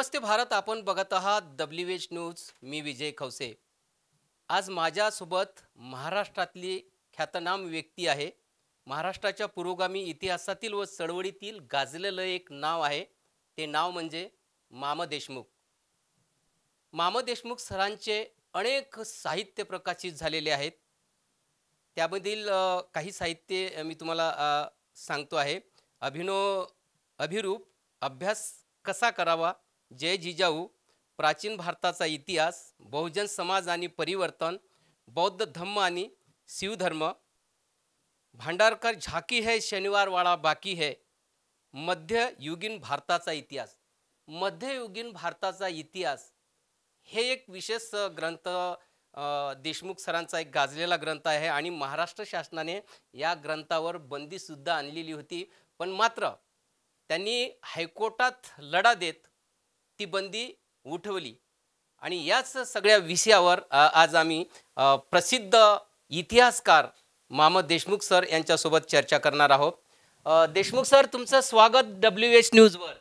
नमस्ते भारत. आपण बघत आहात WH न्यूज. मी विजय खवसे. आज माझ्यासोबत महाराष्ट्रातली ख्यातनाम व्यक्ती आहे. महाराष्ट्राच्या पुरोगामी इतिहासातील व चळवळीतील गाजलेलं एक नाव आहे. ते नाव म्हणजे मामा देशमुख. मामा देशमुख सरांचे अनेक साहित्य प्रकाशित झालेले आहेत. त्यामधील काही साहित्य मी तुम्हाला सांगतो आहे. अभिरूप, अभ्यास कसा करावा, जय जिजाऊ, प्राचीन भारताचा इतिहास, बहुजन समाज आणि परिवर्तन, बौद्ध धम्म आणि शिवधर्म, भांडारकर झाकी है शनिवारवाडा बाकी है, मध्ययुगीन भारताचा इतिहास. मध्ययुगीन भारताचा इतिहास हे एक विशेष ग्रंथ देशमुख सरांचा एक गाजलेला ग्रंथ आहे आणि महाराष्ट्र शासनाने या ग्रंथावर बंदीसुद्धा आणलेली होती. पण मात्र त्यांनी हायकोर्टात लढा देत ती बंदी उठवली आणि याच सगळ्या विषयावर आज आम्ही प्रसिद्ध इतिहासकार मामा देशमुख सर यांच्यासोबत चर्चा करणार आहोत. देशमुख सर, तुमचं स्वागत WH न्यूजवर.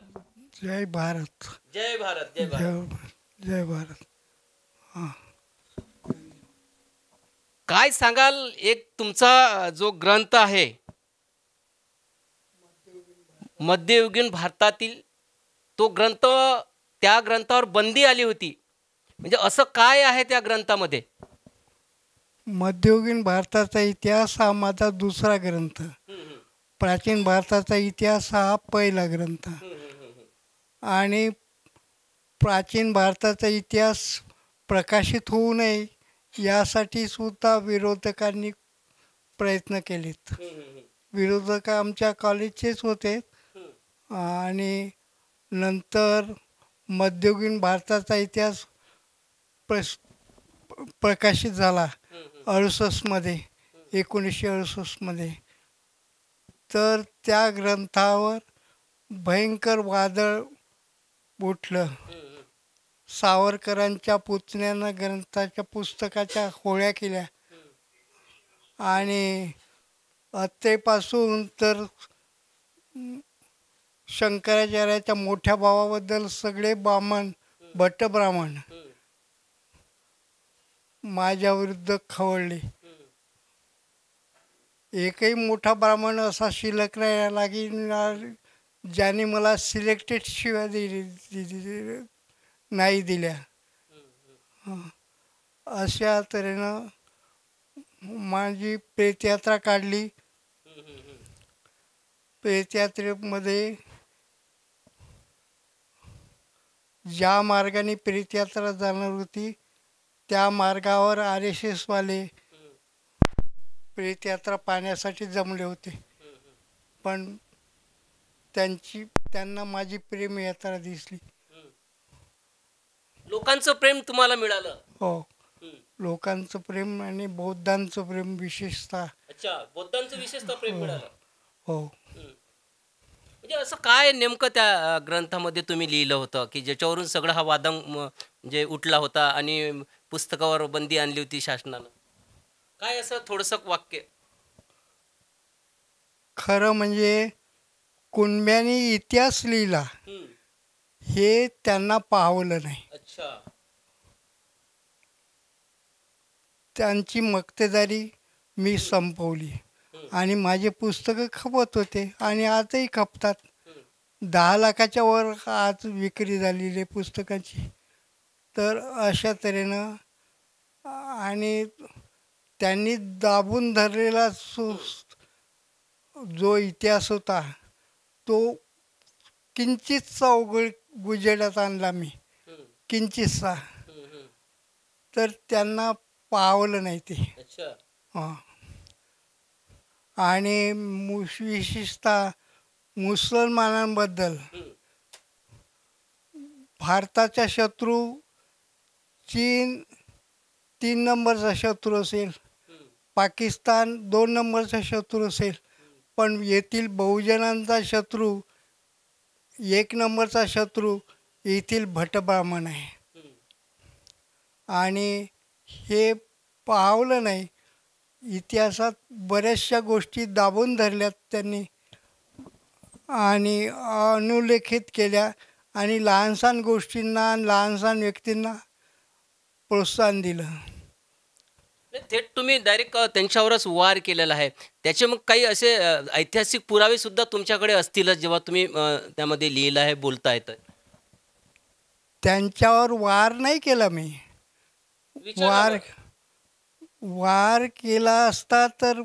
जय भारत. जय भारत. जय भारत. जय भारत. काय सांगाल, एक तुमचा जो ग्रंथ आहे मध्ययुगीन भारतातील, तो ग्रंथ, त्या ग्रंथावर बंदी आली होती, म्हणजे असं काय आहे त्या ग्रंथामध्ये? मध्ययुगीन भारताचा इतिहास हा माझा दुसरा ग्रंथ. प्राचीन भारताचा इतिहास हा पहिला ग्रंथ. आणि प्राचीन भारताचा इतिहास प्रकाशित होऊ नये यासाठी सुद्धा विरोधकांनी प्रयत्न केलेत. विरोधक आमच्या कॉलेजचेच होते. आणि नंतर मध्ययुगीन भारताचा इतिहास प्रकाशित झाला 68मध्ये, 1968मध्ये. तर त्या ग्रंथावर भयंकर वादळ उठलं. सावरकरांच्या पुतण्यानं ग्रंथाच्या पुस्तकाच्या होळ्या केल्या आणि अत्तेपासून तर शंकराचार्याच्या मोठ्या भावाबद्दल सगळे ब्राह्मण, भट्ट ब्राह्मण माझ्याविरुद्ध खवळले. एकही मोठा ब्राह्मण असा शिल्लक राहिला की ज्याने मला सिलेक्टेड शिव्या नाही दिल्या. अशा तऱ्हेनं माझी प्रेतयात्रा काढली. प्रेतयात्रेमध्ये ज्या मार्गाने प्रेतयात्रा जाणार होती त्या मार्गावर RSS वाले प्रेतयात्रा पाहण्यासाठी जमले होते. पण त्यांना माझी प्रेमयात्रा दिसली. लोकांचं प्रेम तुम्हाला मिळालं? हो, लोकांचं प्रेम आणि बौद्धांचं प्रेम विशेषतः. अच्छा, बौद्धांचं विशेषतः प्रेम मिळालं. हो. म्हणजे असं काय नेमकं त्या ग्रंथामध्ये तुम्ही लिहिलं होतं की ज्याच्यावरून सगळा हा वादंग म्हणजे उठला होता आणि पुस्तकावर बंदी आणली होती शासनानं? काय असं थोडंसं वाक्य? खरं म्हणजे कुणब्याने इतिहास लिहिला हे त्यांना पावलं नाही. अच्छा. त्यांची मक्तेदारी मी संपवली आणि माझे पुस्तकं खपत होते आणि आजही खपतात. 10 लाखाच्या वर आज विक्री झालेली पुस्तकाची. तर अशा तऱ्हेनं आणि त्यांनी दाबून धरलेला जो इतिहास होता तो किंचितसा उजेडात आणला मी, किंचितसा. तर त्यांना पावलं नाही ते. हां. आणि विशेषतः मुसलमानांबद्दल भारताचा शत्रू चीन 3 नंबरचा शत्रू असेल, पाकिस्तान 2 नंबरचा शत्रू असेल, पण येथील बहुजनांचा शत्रू 1 नंबरचा शत्रू येथील भट्ट ब्राह्मण आहे. आणि हे पावलं नाही. इतिहासात बऱ्याचशा गोष्टी दाबून धरल्यात त्यांनी आणि अनुलेखित केल्या आणि लहानसहान गोष्टींना आणि लहानसहान व्यक्तींना प्रोत्साहन दिलं. नाही, थेट तुम्ही डायरेक्ट त्यांच्यावरच वार केलेला आहे. त्याचे मग काही असे ऐतिहासिक पुरावे सुद्धा तुमच्याकडे असतीलच जेव्हा तुम्ही त्यामध्ये लिहिलं आहे, बोलताय तर. त्यांच्यावर वार नाही केला मी. विचारलं वार बरं. वार केला असता तर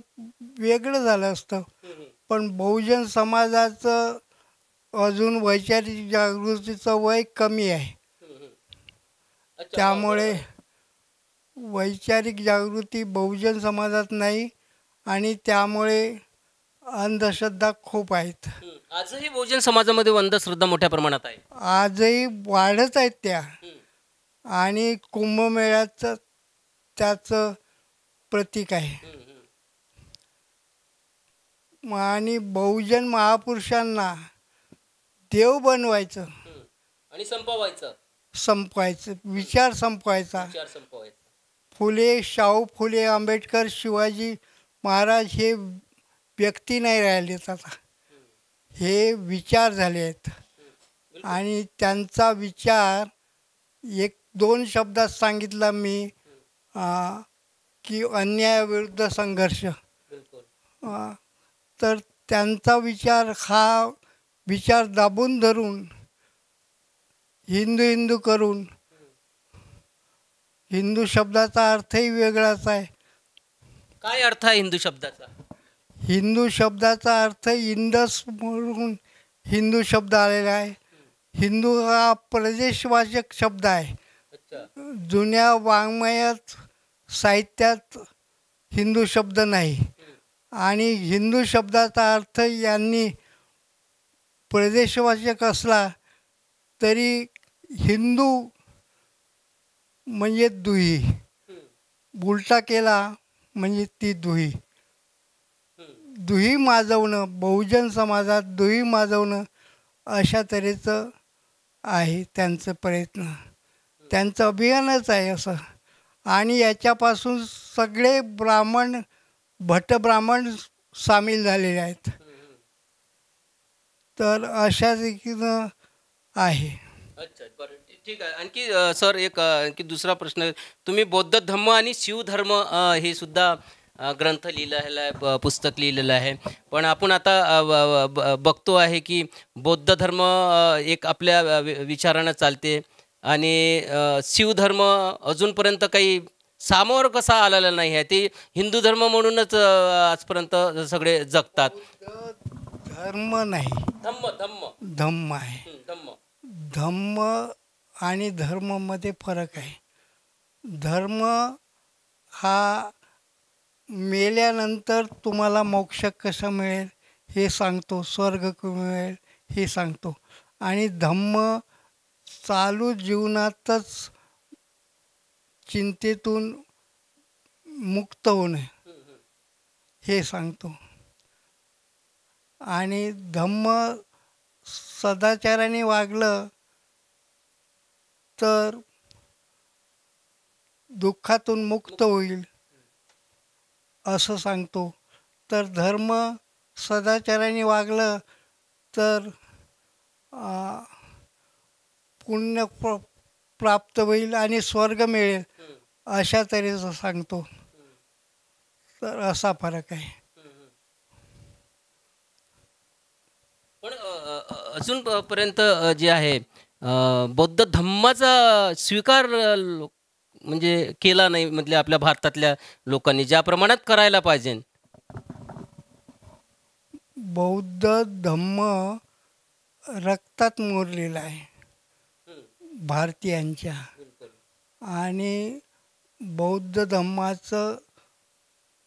वेगळं झालं असतं. हं, हं. पण बहुजन समाजाचं अजून वैचारिक जागृतीचं वय कमी आहे. हं, हं. अच्छा, त्यामुळे बरोबर. वैचारिक जागृती बहुजन समाजात नाही आणि त्यामुळे अंधश्रद्धा खूप आहेत. हं. आजही बहुजन समाजामध्ये अंधश्रद्धा मोठ्या प्रमाणात आहे. आजही वाढत आहेत त्या. हं. आणि कुंभमेळ्याचं त्याचं प्रतीक आहे. हं, हं. आणि बहुजन महापुरुषांना देव बनवायचं, हं. आणि संपवायचं, संपवायचं, विचार संपवायचा. विचार संपवायचा. फुले, शाहू फुले, आंबेडकर, शिवाजी महाराज हे व्यक्ती नाही राहिलेत आता. हे विचार झाले आहेत. बिलकुल. आणि त्यांचा विचार एक दोन शब्दात सांगितला मी, की अन्यायाविरुद्ध संघर्ष. बिलकुल. अ, तर त्यांचा विचार हा विचार दाबून धरून हिंदू हिंदू करून, हिंदू शब्दाचा अर्थही वेगळाच आहे. काय अर्थ आहे हिंदू शब्दाचा? हिंदू शब्दाचा अर्थ इंडस म्हणून हिंदू शब्द आलेला आहे. हिंदू हा प्रदेशवाचक शब्द आहे. अच्छा. जुन्या वाङ्मयात साहित्यात हिंदू शब्द नाही. आणि हिंदू शब्दाचा अर्थ यांनी प्रदेशवाचक असला तरी हिंदू म्हणजे दुही, उलटा केला म्हणजे ती दुही. दुही माजवणं, बहुजन समाजात दुही माजवणं अशा तऱ्हेचं आहे त्यांचं प्रयत्न. त्यांचं अभियानच आहे असं. आणि याच्यापासून सगळे ब्राह्मण, भट ब्राह्मण सामील झालेले आहेत. तर अशा रीतीनं आहे. अच्छा, बरं. ठीक आहे. आणखी सर एक आणखी दुसरा प्रश्न. तुम्ही बौद्ध धम्म आणि शिवधर्म हे सुद्धा ग्रंथ लिहिलेला आहे, पुस्तक लिहिलेलं आहे. पण आपण आता बघतो आहे की बौद्ध धर्म एक आपल्या विचारानं चालते आणि शिवधर्म अजूनपर्यंत काही सामोर कसा आलेला नाही आहे. ते हिंदू धर्म म्हणूनच आजपर्यंत सगळे जगतात. धर्म नाही, धम्म धम्म धम्म आहे. धम्म. धम्म आणि धर्ममध्ये फरक आहे. धर्म हा मेल्यानंतर तुम्हाला मोक्ष कसा मिळेल हे सांगतो, स्वर्ग मिळेल हे सांगतो. आणि धम्म चालू जीवनातच चिंतेतून मुक्त होणे हे सांगतो. आणि धम्म सदाचाराने वागलं तर दुःखातून मुक्त होईल असं सांगतो. तर धर्म सदाचाराने वागलं तर पुण्य प्राप्त होईल आणि स्वर्ग मिळेल अशा तऱ्हेचं सांगतो. तर असा फरक आहे. पण अजूनपर्यंत जे आहे बौद्ध धम्माचा स्वीकार म्हणजे केला नाही, म्हणजे आपल्या भारतातल्या लोकांनी ज्या प्रमाणात करायला पाहिजे. बौद्ध धम्म रक्तात मोरलेला आहे भारतीयांच्या. आणि बौद्ध धम्माचं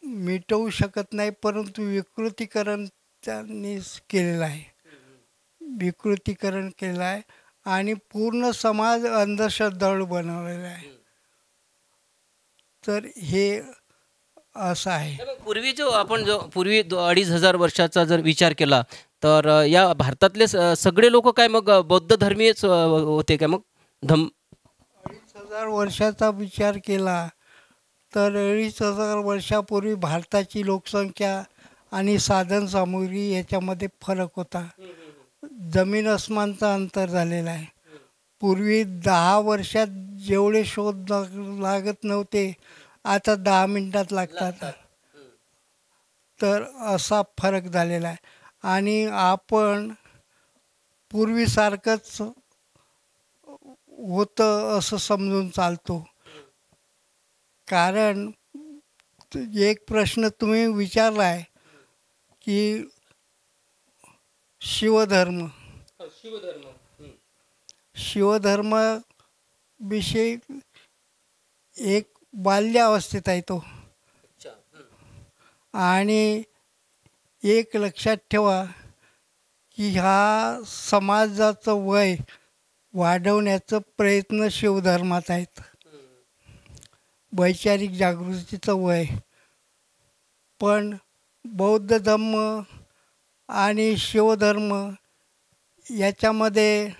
मिटवू शकत नाही, परंतु विकृतीकरण त्यांनी केलेलं आहे. विकृतीकरण केलं आहे आणि पूर्ण समाज अंधश्रद्धाळू बनवलेला आहे. तर हे असं आहे. पूर्वी पूर्वी 2500 वर्षाचा जर विचार केला तर या भारतातले सगळे लोक काय मग बौद्ध धर्मीयच होते काय? मग 2500 वर्षाचा विचार केला तर 2500 वर्षापूर्वी भारताची लोकसंख्या आणि साधनसामुग्री याच्यामध्ये फरक होता. जमीन अस्मानचं अंतर झालेलं आहे. पूर्वी 10 वर्षात जेवढे शोध लागत नव्हते आता 10 मिनिटात लागतात. हं. तर असा फरक झालेला आहे. आणि आपण पूर्वीसारखंच होतं असं समजून चालतो. कारण एक प्रश्न तुम्ही विचारला आहे की शिवधर्म शिवधर्म. हं. शिवधर्माविषयी एक बाल्यावस्थेत आहे तो. अच्छा. हं. आणि एक लक्षात ठेवा की ह्या समाजाचं वय वाढवण्याचा प्रयत्न शिवधर्मात आहेत. हं. वैचारिक जागृतीचं वय. पण बौद्ध धर्म आणि शिवधर्म याच्यामध्ये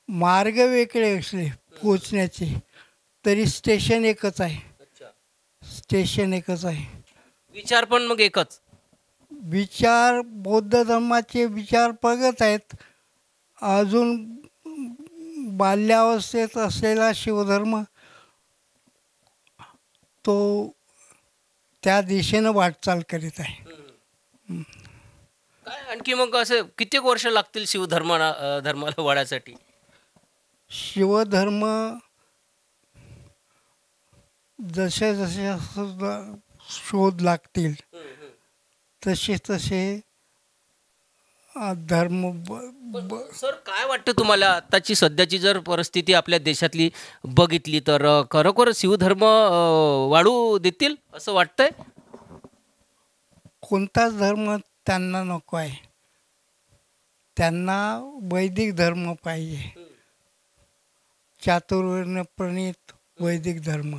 मार्ग वेगळे असले पोचण्याचे तरी स्टेशन एकच आहे. अच्छा. स्टेशन एकच आहे. विचार पण मग एकच. विचार बौद्ध धर्माचे विचार प्रगत आहेत. अजून बाल्यावस्थेत असलेला शिवधर्म तो त्या दिशेनं वाटचाल करीत आहे. हं. काय आणखी मग असं कित्येक वर्ष लागतील धर्माला वाढायसाठी? शिवधर्म जसे जसे शोध लागतील हं, हं. तसे तसे धर्म पण सर काय वाटतं तुम्हाला आत्ताची सध्याची जर परिस्थिती आपल्या देशातली बघितली तर खरोखर शिवधर्म वाढू देतील असं वाटतंय? कोणताच धर्म त्यांना नको आहे. त्यांना वैदिक धर्म पाहिजे. हं. चातुर्वर्ण्य प्रणीत वैदिक धर्म.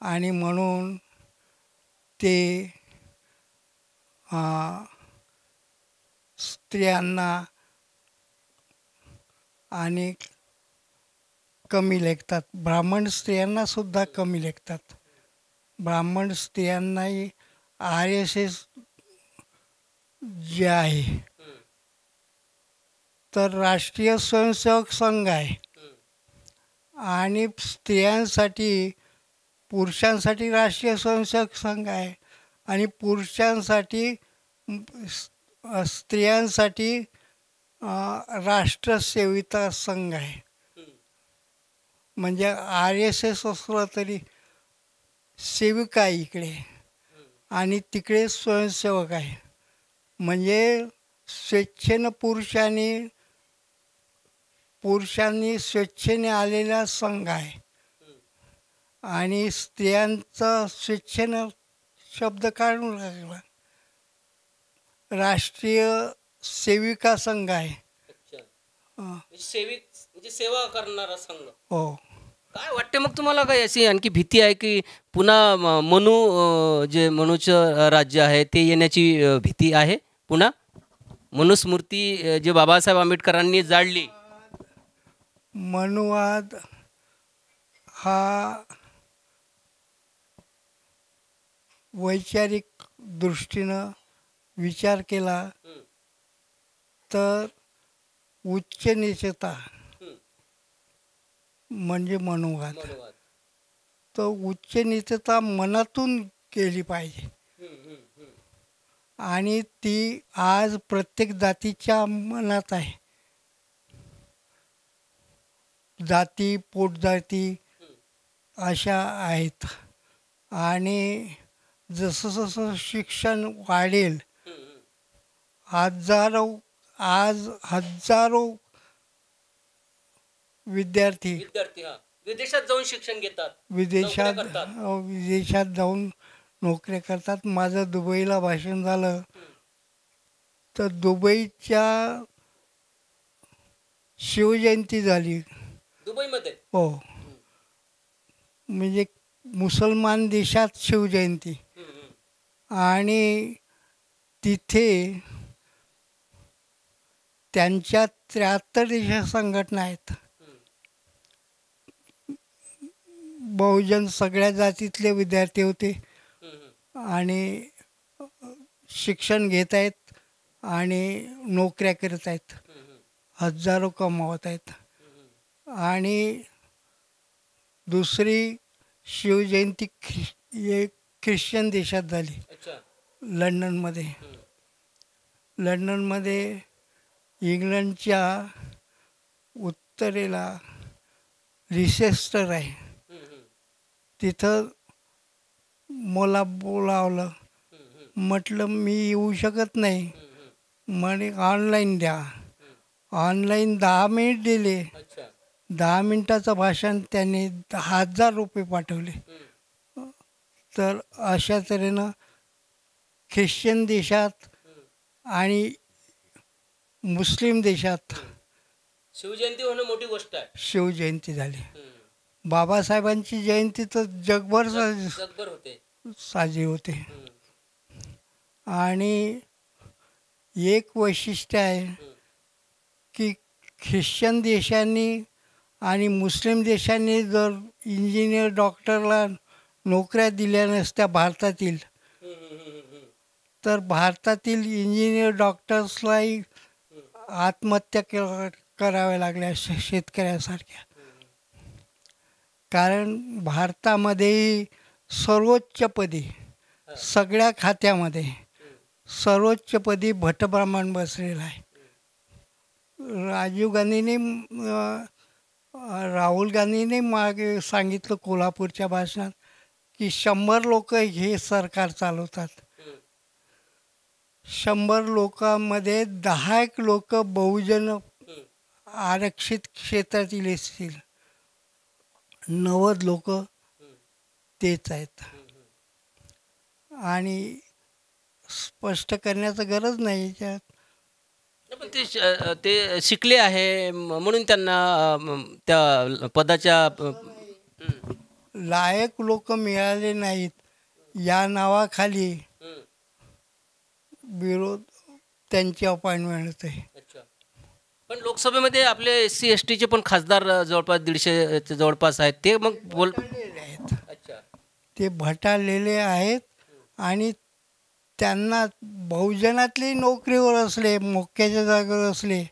आणि म्हणून ते स्त्रियांना आणि कमी लेखतात. ब्राह्मण स्त्रियांना सुद्धा कमी लेखतात. ब्राह्मण स्त्रियांनाही RSS जे आहे हं. तर राष्ट्रीय स्वयंसेवक संघ आहे. हं. आणि स्त्रियांसाठी पुरुषांसाठी राष्ट्रीय स्वयंसेवक संघ आहे. आणि पुरुषांसाठी स्त्रियांसाठी राष्ट्रसेविता संघ आहे. हं. म्हणजे RSS असलं तरी सेविका आहे इकडे आणि तिकडे स्वयंसेवक आहे. म्हणजे स्वेच्छेनं पुरुषांनी स्वेच्छेने आलेला संघ आहे. आणि स्त्रियांचा स्वेच्छेनं शब्द काढून लागला राष्ट्रीय सेविका संघ आहे. अच्छा. हं. म्हणजे सेवा करणारा संघ. हो. काय वाटते मग तुम्हाला? काही अशी आणखी भीती आहे की पुन्हा जे मनूचं राज्य आहे ते येण्याची भीती आहे पुन्हा? मनुस्मृती जे बाबासाहेब आंबेडकरांनी जाळली. मनुवाद हा वैचारिक दृष्टीनं विचार केला हं. तर उच्च नीचता हं. म्हणजे मनुवाद. मनुवाद. तर उच्च नीचता मनातून केली पाहिजे. हं, हं, हं. आणि ती आज प्रत्येक जातीच्या मनात आहे. जाती पोटजाती अशा आहेत. आणि जसं जसं शिक्षण वाढेल हं, हं. हजारो विद्यार्थी विद्यार्थी विदेशात जाऊन शिक्षण घेतात. विदेशात नोकऱ्या करतात. विदेशात जाऊन नोकऱ्या करतात. माझं दुबईला भाषण झालं तर दुबईच्या शिवजयंती झाली. दुबईमध्ये. हो. म्हणजे मुसलमान देशात शिवजयंती. हं, हं. आणि तिथे त्यांच्या 73 देशात संघटना आहेत. बहुजन सगळ्या जातीतले विद्यार्थी होते हं, हं. आणि शिक्षण घेत आहेत आणि नोकऱ्या करत आहेत. हं, हं. हजारो कमावत आहेत. आणि दुसरी शिवजयंती एक ख्रिश्चन देशात झाली, अच्छा. लंडनमध्ये. लंडनमध्ये इंग्लंडच्या उत्तरेला रिसेस्टर आहे, तिथं मला बोलावलं. म्हटलं मी येऊ शकत नाही. म्हणे ऑनलाईन द्या. ऑनलाईन 10 मिनिट दिले. अच्छा. 10 मिनिटाचं भाषण त्यांनी 10,000 रुपये पाठवले. तर अशा तऱ्हेनं ख्रिश्चन देशात आणि मुस्लिम देशात शिवजयंती होणं मोठी गोष्ट आहे. शिवजयंती झाली. बाबासाहेबांची जयंती तर जगभर जगभर होते. साजरी होते. आणि एक वैशिष्ट्य आहे की ख्रिश्चन देशांनी आणि मुस्लिम देशांनी जर इंजिनियर डॉक्टरला नोकऱ्या दिल्या नसत्या भारतातील, तर भारतातील इंजिनियर डॉक्टर्सलाही आत्महत्या कराव्या लागल्या शेतकऱ्यासारख्या. कारण भारतामध्येही सर्वोच्चपदी सगळ्या खात्यामध्ये सर्वोच्चपदी भटब्राह्मण बसलेला आहे. राहुल गांधीने मागे सांगितलं कोल्हापूरच्या भाषणात की 100 लोक हे सरकार चालवतात. 100 लोकांमध्ये 10 लोक बहुजन आरक्षित क्षेत्रातील असतील, 90 लोक तेच आहेत. आणि स्पष्ट करण्याचं गरज नाही याच्यात. पण ते शिकले आहे म्हणून त्यांना त्या पदाच्या लायक लोक मिळाले नाहीत या नावाखाली विरोध त्यांची अपॉइंटमेंट होते. पण लोकसभेमध्ये आपले SC STचे पण खासदार जवळपास 150 जवळपास आहेत. ते मग आहेत. ते भटाळलेले आहेत. आणि त्यांना बहुजनातली नोकरीवर असले, मोक्याच्या जागेवर असले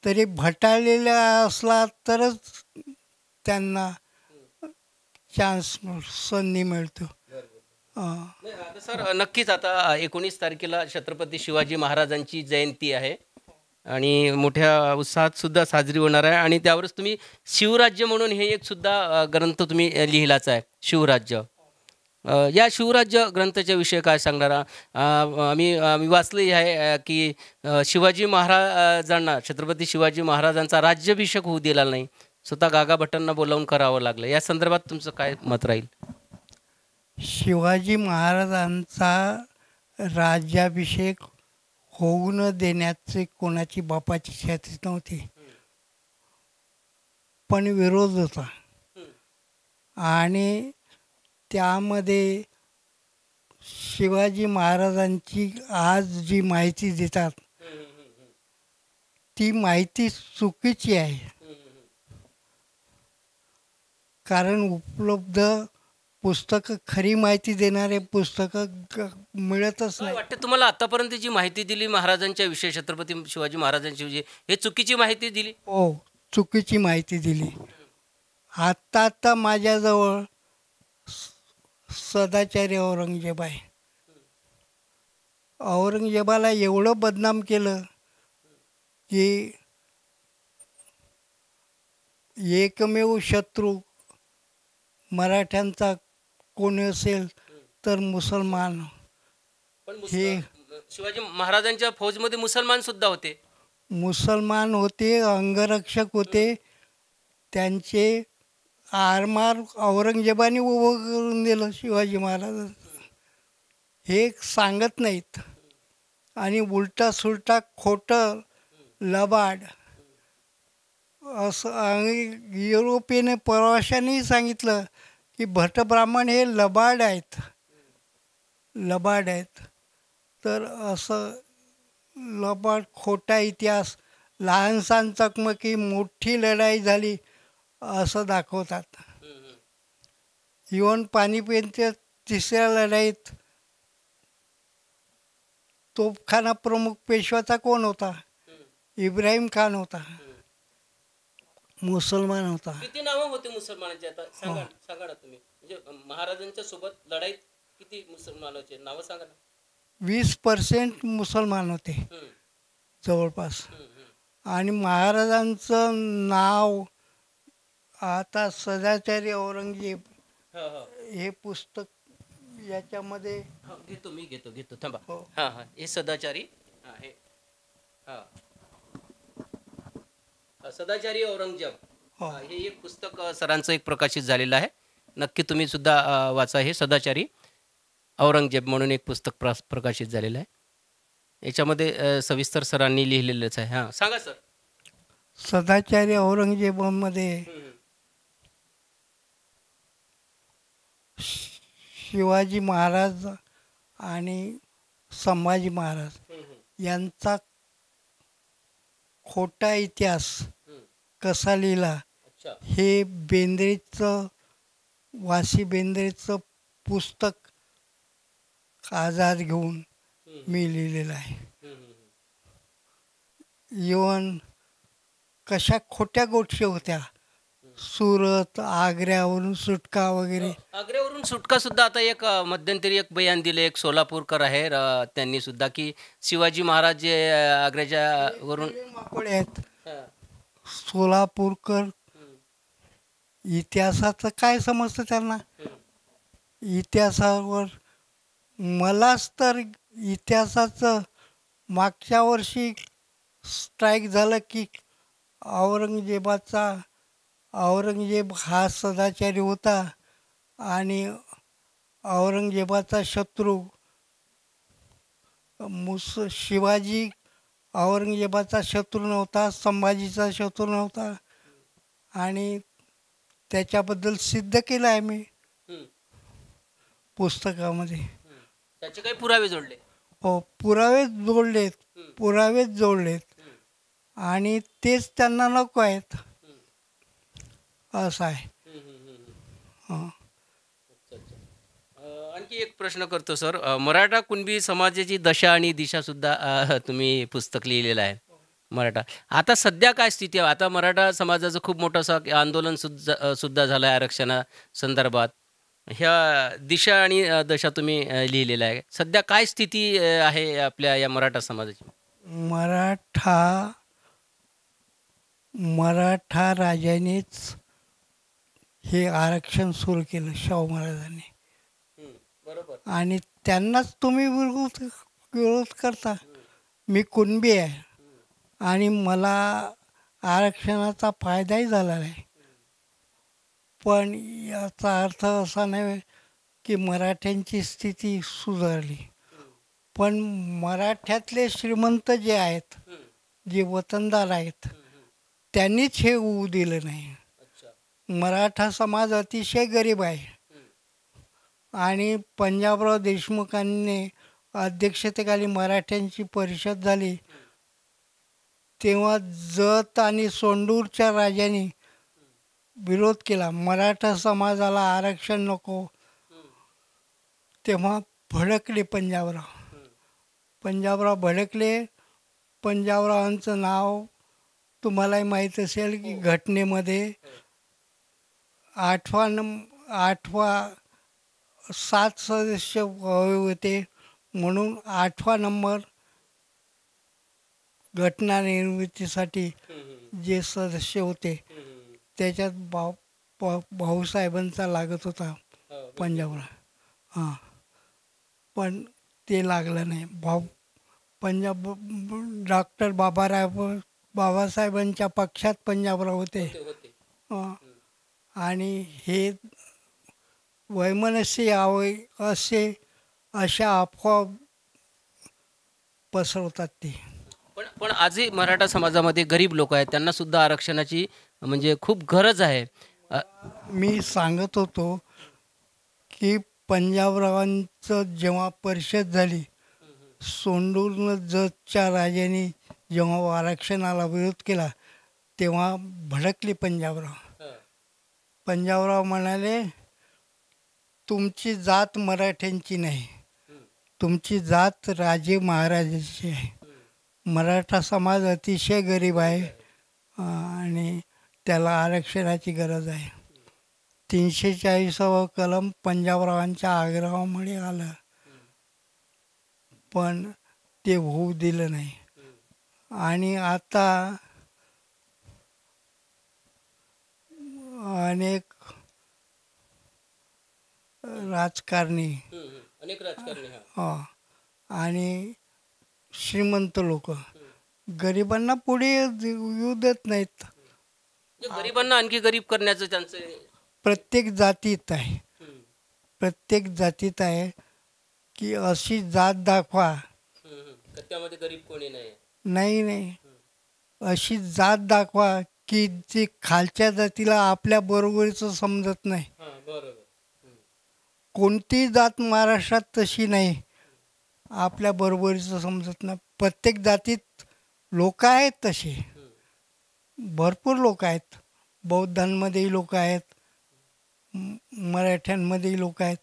तरी भटाळलेला असला तरच त्यांना चान्स, संधी मिळतो. आता सर नक्कीच आता 19 तारखेला छत्रपती शिवाजी महाराजांची जयंती आहे आणि मोठ्या उत्साहात सुद्धा साजरी होणार आहे. आणि त्यावरच तुम्ही शिवराज्य म्हणून हे एक सुद्धा ग्रंथ तुम्ही लिहिलाच आहे, शिवराज्य. या शिवराज्य ग्रंथाच्या विषयी काय सांगणार? आम्ही वाचले आहे की शिवाजी महाराजांना, छत्रपती शिवाजी महाराजांचा राज्याभिषेक होऊ दिला नाही, स्वतः गागा भटांना बोलावून करावं लागलं. या संदर्भात तुमचं काय मत राहील? शिवाजी महाराजांचा राज्याभिषेक होऊ न देण्याचे कोणाची बापाची छाती नव्हती, पण विरोध होता. आणि त्यामध्ये शिवाजी महाराजांची आज जी माहिती देतात ती माहिती चुकीची आहे. कारण उपलब्ध पुस्तकं, खरी माहिती देणारे पुस्तकं मिळतच नाही. वाटतं तुम्हाला आतापर्यंत जी माहिती दिली महाराजांच्या विषयी, छत्रपती शिवाजी महाराजांच्या विषयी, हे चुकीची माहिती दिली? हो, चुकीची माहिती दिली. आत्ता माझ्याजवळ सदाचारी औरंगजेब आहे. औरंगजेबाला एवढं बदनाम केलं की एकमेव शत्रू मराठ्यांचा कोणी असेल तर मुसलमान. हे शिवाजी महाराजांच्या फौजमध्ये मुसलमान सुद्धा होते. मुसलमान होते, अंगरक्षक होते. त्यांचे आरमार औरंगजेबाने उभं करून दिलं शिवाजी महाराज. हे सांगत नाहीत. आणि उलटा सुलटा खोटं लबाड असं. आणि युरोपियन प्रवाशांनी सांगितलं की भटब्राह्मण हे लबाड आहेत, लबाड आहेत. तर असं लबाड खोटा इतिहास, लहानसहान चकमकी मोठी लढाई झाली असं दाखवतात. इव्हन पानिपतच्या 3ऱ्या लढाईत तोफखाना प्रमुख पेशवाचा कोण होता? इब्राहिम खान होता, मुसलमान होता. किती नावं होते मुसलमानांचे आता सांगा सांगा ना तुम्ही, म्हणजे महाराजांच्या सोबत लढाईत किती मुसलमानाचे नावं सांगा ना. 20% मुसलमान होते हम्म, जवळपास. हम्म, हम्म. आणि महाराजांचं नाव आता सदाचारी औरंगजेब हा हा हे पुस्तक याच्यामध्ये हा, घेतो मी घेतो थांबा. हो. हा हा हे सदाचारी, हा हे हा सदाचारी औरंगजेब, हो. हे एक पुस्तक सरांचं एक प्रकाशित झालेलं आहे. नक्की तुम्ही सुद्धा वाचा. हे सदाचारी औरंगजेब म्हणून एक पुस्तक प्रकाशित झालेलं आहे. याच्यामध्ये सविस्तर सरांनी लिहिलेलंच आहे. हां सांगा सर. सदाचारी औरंगजेबामध्ये हम्म, शिवाजी महाराज आणि संभाजी महाराज हम्म, हम्म, यांचा खोटा इतिहास हम्म. कसा लिहिला अच्छा. हे बेंद्रेचं, वासी बेंद्रेचं पुस्तक आधार घेऊन हम्म, मी लिहिलेलं आहे. हम्म, हम्म, इवन कशा खोट्या गोष्टी होत्या, सुरत, आग्र्यावरून सुटका वगैरे. आग्र्यावरून सुटका सुद्धा आता एक मध्यंतरी एक बयान दिले, एक सोलापूरकर आहे त्यांनी सुद्धा, की शिवाजी महाराज जे आग्र्याच्या वरून माकोडे आहेत हा, सोलापूरकर. हम्म, इतिहासाचं काय समजतं त्यांना? हम्म, इतिहासावर मलाच तर इतिहासाचं मागच्या वर्षी स्ट्राईक झालं की औरंगजेब हा सदाचारी होता आणि औरंगजेबाचा शत्रू शिवाजी औरंगजेबाचा शत्रू नव्हता, संभाजीचा शत्रू नव्हता. आणि त्याच्याबद्दल सिद्ध केलं आहे मी हम्म, पुस्तकामध्ये. हम्म. त्याचे काही पुरावे जोडले. हो, पुरावेच जोडलेत हम्म, आणि तेच त्यांना नको आहेत, हम्म, असं आहे. हम्म, हम्म, हम्म, हम्म. हं. अच्छा अच्छा. आणखी एक प्रश्न करतो सर. मराठा कुणबी समाजाची दशा आणि दिशा सुद्धा तुम्ही पुस्तक लिहिलेलं आहे. मराठा आता सध्या काय स्थिती आहे? आता मराठा समाजाचं खूप मोठं असं आंदोलन सुद्धा झालं आहे आरक्षणा संदर्भात. ह्या दिशा आणि दशा तुम्ही लिहिलेलं आहे. सध्या काय स्थिती आहे आपल्या या मराठा समाजाची? मराठा राजानेच हे आरक्षण सुरू केलं, शाहू महाराजांनी. बरोबर. आणि त्यांनाच तुम्ही विरोध करता. मी कुणबी आहे आणि मला आरक्षणाचा फायदाही झाला नाही. पण याचा अर्थ असा नाही की मराठ्यांची स्थिती सुधारली. पण मराठ्यातले श्रीमंत जे आहेत, जे वतनदार आहेत, त्यांनीच हे होऊ दिलं नाही. अच्छा. मराठा समाज अतिशय गरीब आहे. आणि पंजाबराव देशमुखांनी अध्यक्षतेखाली मराठ्यांची परिषद झाली तेव्हा जत आणि सोंडूरच्या राजांनी विरोध केला, मराठा समाजाला आरक्षण नको. तेव्हा भडकले पंजाबराव भडकले. पंजाबरावांचं नाव तुम्हालाही माहीत असेल की घटनेमध्ये आठवा 7 सदस्य होते म्हणून 8वा नंबर घटना निर्मितीसाठी जे सदस्य होते त्याच्यात भाऊसाहेबांचा लागत होता पंजाबराव. हां, पण ते लागलं नाही. डॉक्टर बाबासाहेबांच्या पक्षात पंजाबराव होते. हं. आणि हे वैमनस्य यावे अशा अफवा पसरवतात ते. पण आजही मराठा समाजामध्ये गरीब लोक आहेत, त्यांना सुद्धा आरक्षणाची म्हणजे खूप गरज आहे. मी सांगत होतो की पंजाबरावांचं जेव्हा परिषद झाली, सोंडूरनं जतच्या राजाने जेव्हा आरक्षणाला विरोध केला तेव्हा भडकले पंजाबराव म्हणाले, तुमची जात मराठ्यांची नाही, तुमची जात राजे महाराजाची आहे. मराठा समाज अतिशय गरीब आहे आणि त्याला आरक्षणाची गरज आहे. 340वा कलम पंजाबरावांच्या आग्रहामुळे आलं, पण ते होऊ दिलं नाही. आणि आता अनेक राजकारणी अनेक राजकारणी हा. आणि श्रीमंत लोक गरिबांना पुढे येऊ देत नाहीत. गरिबांना आणखी गरीब करण्याचं त्यांचं. प्रत्येक जातीत आहे, प्रत्येक जातीत आहे की अशी जात दाखवा. त्यामध्ये गरीब कोणी नाही. नाही नाही, अशी जात दाखवा की जी खालच्या जातीला आपल्या बरोबरीचं समजत नाही. बरोबर. कोणतीही जात महाराष्ट्रात तशी नाही, आपल्या बरोबरीचं समजत नाही. प्रत्येक जातीत लोक आहेत तसे, भरपूर लोक आहेत. बौद्धांमध्येही लोक आहेत, मराठ्यांमध्येही लोक आहेत.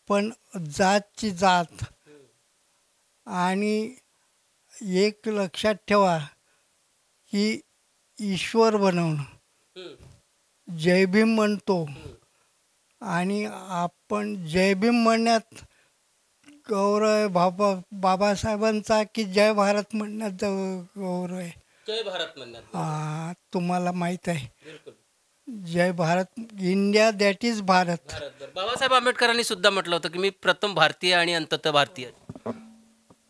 पण जातची जात. आणि एक लक्षात ठेवा की ईश्वर बनवणं, जय भीम म्हणतो आणि आपण जय भीम म्हणण्यात गौरव आहे बाबासाहेबांचा की जय भारत म्हणण्यात गौरव आहे? जय भारत म्हणण्यात. तुम्हाला माहीत आहे, जय Bharat, India that is Bharat. Babasaheb आंबेडकरांनी सुद्धा म्हटलं होतं की मी प्रथम भारतीय आणि अंततः भारतीय.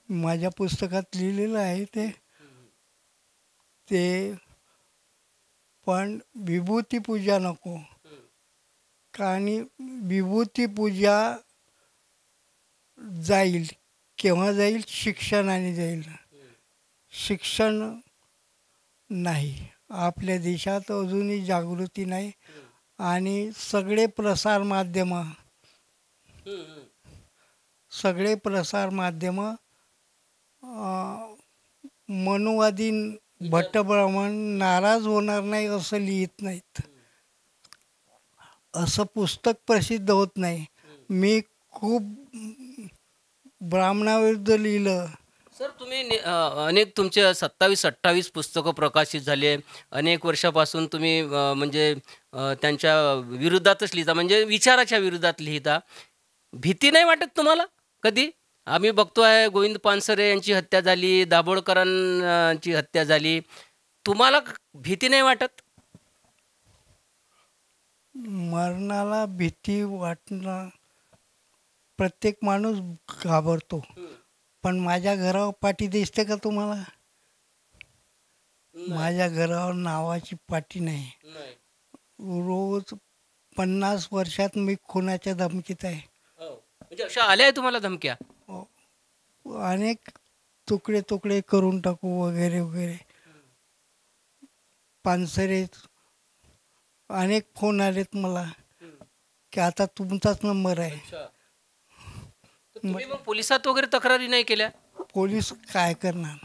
माझ्या पुस्तकात लिहिलेलं आहे ते. पण विभूती पूजा नको, कारण विभूती पूजा जाईल केव्हा जाईल? शिक्षणाने जाईल. शिक्षण नाही, आपल्या देशात अजूनही जागृती नाही. आणि सगळे प्रसारमाध्यम मनुवादी भट्टब्राह्मण नाराज होणार नाही असं लिहित नाहीत. असं पुस्तक प्रसिद्ध होत नाही. मी खूप ब्राह्मणाविरुद्ध लिहिलं. सर, तुम्ही अनेक तुमचे 27-28 पुस्तकं प्रकाशित झाले. अनेक वर्षापासून तुम्ही म्हणजे त्यांच्या विरोधातच लिहिता, म्हणजे विचाराच्या विरोधात लिहिता. भीती नाही वाटत तुम्हाला कधी? आम्ही बघतो आहे गोविंद पानसरे यांची हत्या झाली, दाभोळकरांची हत्या झाली. तुम्हाला भीती नाही वाटत? मरणाला भीती वाटणं, प्रत्येक माणूस घाबरतो. पण माझ्या घरावर पाटी दिसते का तुम्हाला? माझ्या घरावर नावाची पाटी नाही. रोज 50 वर्षात मी खुनाच्या धमकीत आहे. म्हणजे अशा आल्या आहे तुम्हाला धमक्या? अनेक तुकडे तुकडे करून टाकू वगैरे वगैरे. पानसरे अनेक फोन आलेत मला की आता तुमचाच नंबर आहे. तुम्ही मग पोलिसात वगैरे तक्रारी नाही केल्या? पोलीस काय करणार?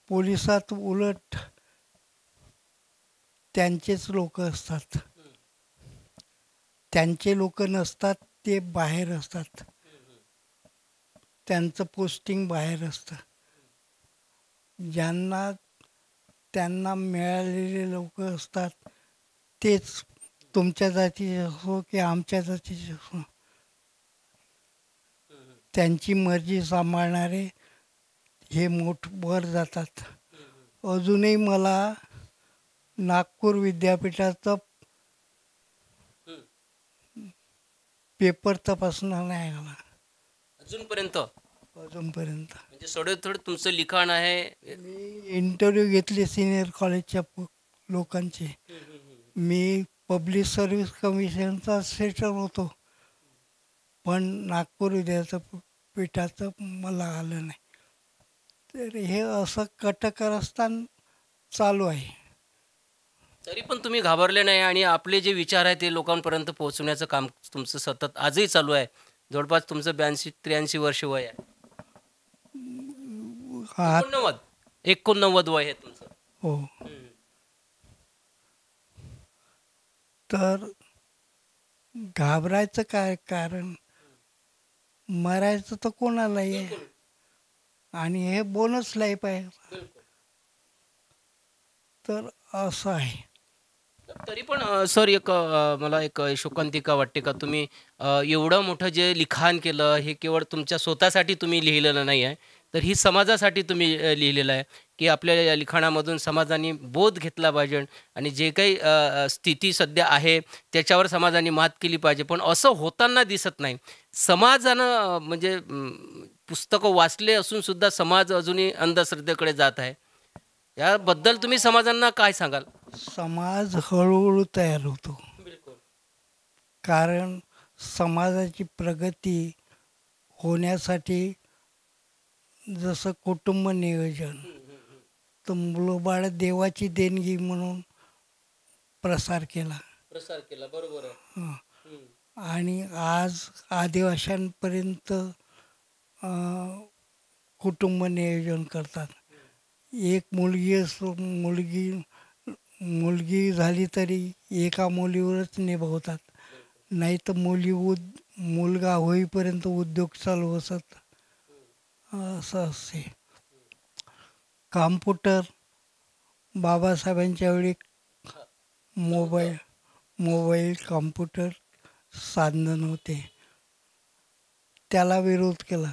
पोलिसात उलट त्यांचेच लोक असतात. त्यांचे लोक नसतात, ते बाहेर असतात. त्यांचं पोस्टिंग बाहेर असतं. त्यांना मिळालेले लोक असतात तेच, तुमच्या जातीचे असो की आमच्या जातीचे असो, त्यांची मर्जी सांभाळणारे हे वर जातात. अजूनही मला नागपूर विद्यापीठाचं पेपर तपासणार नाही आला अजूनपर्यंत. म्हणजे थोडं तुमचं लिखाण आहे. मी इंटरव्ह्यू घेतले सिनियर कॉलेजच्या लोकांचे. मी पब्लिक सर्व्हिस कमिशनचा सेटर होतो, पण नागपूर विद्यापीठाचं मला आलं नाही. तर हे असं कटकारस्थान चालू आहे. तरी पण तुम्ही घाबरले नाही आणि आपले जे विचार आहेत ते लोकांपर्यंत पोहोचवण्याचं काम तुमचं सतत आजही चालू आहे. जवळपास तुमचं 82-83 वर्ष वय आहे. 89 वय आहे तुमचं. हो. तर घाबरायचं काय कारण? मरायचं तर कोणालाही आहे. आणि हे बोनस लाईफ आहे. बिलकुल. तर असं आहे. तरी पण सर एक मला एक शोकांतिका वाटते का तुम्ही एवढं मोठं जे लिखाण केलं हे केवळ तुमच्या स्वतःसाठी तुम्ही लिहिलेलं नाही आहे, तर ही समाजासाठी तुम्ही लिहिलेलं आहे, की आपल्या या लिखाणामधून समाजाने बोध घेतला पाहिजे आणि जे काही स्थिती सध्या आहे त्याच्यावर समाजाने मात केली पाहिजे. पण असं होताना दिसत नाही. समाजानं म्हणजे पुस्तकं वाचले असून सुद्धा समाज अजूनही अंधश्रद्धेकडे जात आहे. याबद्दल तुम्ही समाजांना काय सांगाल? समाज हळूहळू तयार होतो. बिलकुल. कारण समाजाची प्रगती होण्यासाठी जसं कुटुंब नियोजन, तर मुलं बाळं देवाची देणगी म्हणून प्रसार केला. प्रसार केला. बरोबर आहे. हं. हं. आणि आज आदिवासींपर्यंत कुटुंब नियोजन करतात. एक मुलगी असो मुलगी मुलगी झाली तरी एका मुलीवरच निभावतात. नाही तर मुलगा होईपर्यंत उद्योग चालू असत. असं असते. कॉम्प्युटर बाबासाहेबांच्या वेळी मोबाईल मोबाईल कॉम्प्युटर साधनं नव्हते. त्याला विरोध केला.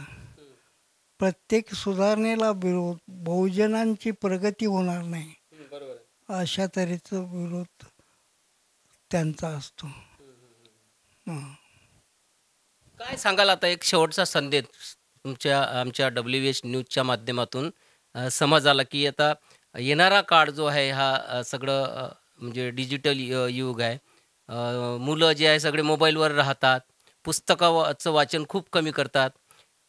प्रत्येक सुधारणेला विरोध, बहुजनांची प्रगती होणार नाही बरोबर आहे. अशा तऱ्हेचा विरोध त्यांचा असतो. हं. काय सांगाल आता एक शेवटचा संदेश तुमच्या आमच्या WH न्यूजच्या माध्यमातून समाजाला, की आता येणारा काळ जो आहे हा सगळं म्हणजे डिजिटल युग आहे. मुलं जे आहे सगळे मोबाईलवर राहतात. पुस्तकाचं वाचन खूप कमी करतात.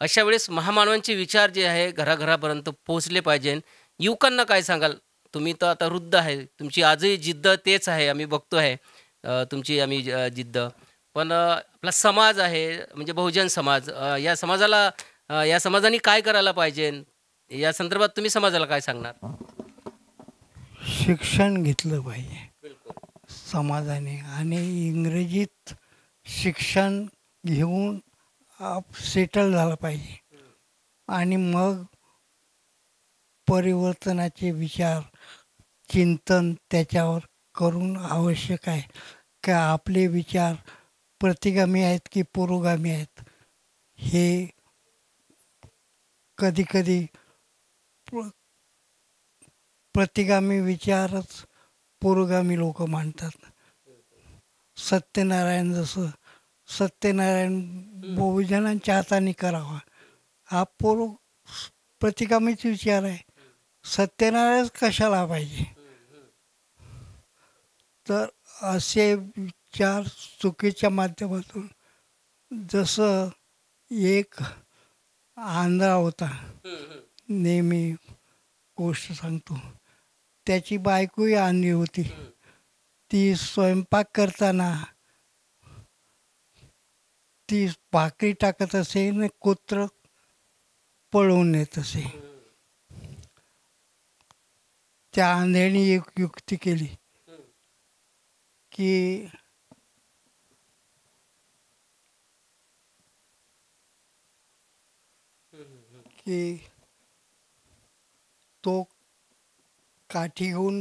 अशा वेळेस महामानवांचे विचार जे आहे घराघरापर्यंत पोहोचले पाहिजे. युवकांना काय सांगाल? तुम्ही तर आता वृद्ध आहे. तुमची आजही जिद्द तेच आहे. आम्ही बघतो आहे तुमची आम्ही जिद्द. पण आपला समाज आहे म्हणजे बहुजन समाज या समाजाने काय करायला पाहिजे? या संदर्भात तुम्ही समाजाला काय सांगणार? शिक्षण घेतलं पाहिजे बिलकुल. समाजाने आणि इंग्रजीत शिक्षण घेऊन सेटल झालं पाहिजे. आणि मग परिवर्तनाचे विचार चिंतन त्याच्यावर करून आवश्यक आहे. का आपले विचार प्रतिगामी आहेत की पुरोगामी आहेत हे कधी-कधी प्रतिगामी विचारच पुरोगामी लोक मांडतात. सत्यनारायण जसं सत्यनारायण बहुजनांच्या हाताने करावा हा प्रतिगामीच विचार आहे. सत्यनारायण कशाला पाहिजे? तर असे विचार चुकीच्या माध्यमातून जसं एक आंधळा होता, नेहमी गोष्ट सांगतो. त्याची बायकोही आंधळी होती. ती स्वयंपाक करताना ती भाकरी टाकत असे आणि कुत्रं पळवून नेत असे. त्या आंधळ्याने एक युक्ती केली की की तो काठी घेऊन